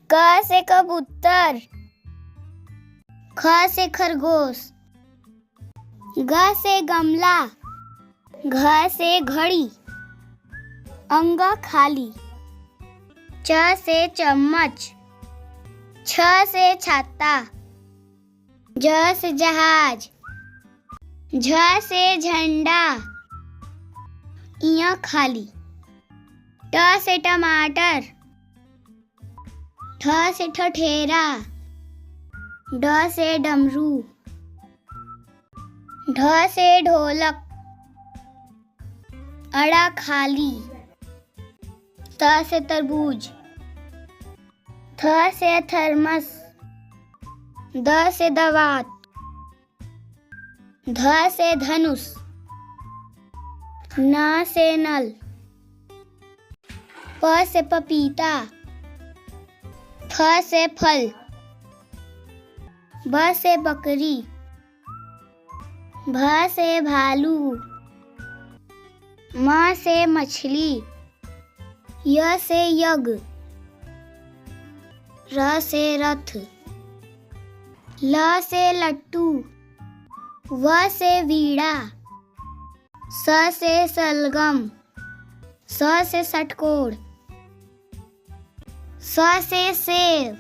क से कबूतर, ख से खरगोश, ग से गमला, घ से घड़ी, अंग खाली, च से चम्मच, छ से छाता, ज से जहाज, झ से झंडा, इया खाली, ट से टमाटर, ठ से ठठेरा, ड से डमरू, ढ से ढोलक, अड़ा खाली, त से तरबूज, थ से थर्मस, द से दवात, ध से धनुष, न से नल, प से पपीता, फ से फल, ब से बकरी, भ से भालू, म से मछली, य से यज्ञ, र से रथ, ल से लट्टू, व से वीणा, स से सलगम, स से षटकोण, स से सेब,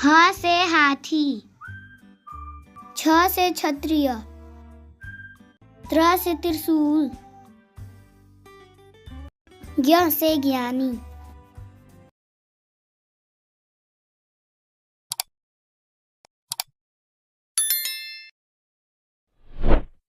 ह से हाथी, छ से क्षत्रिय, त्र से त्रिशूल, ज्ञ से ज्ञानी।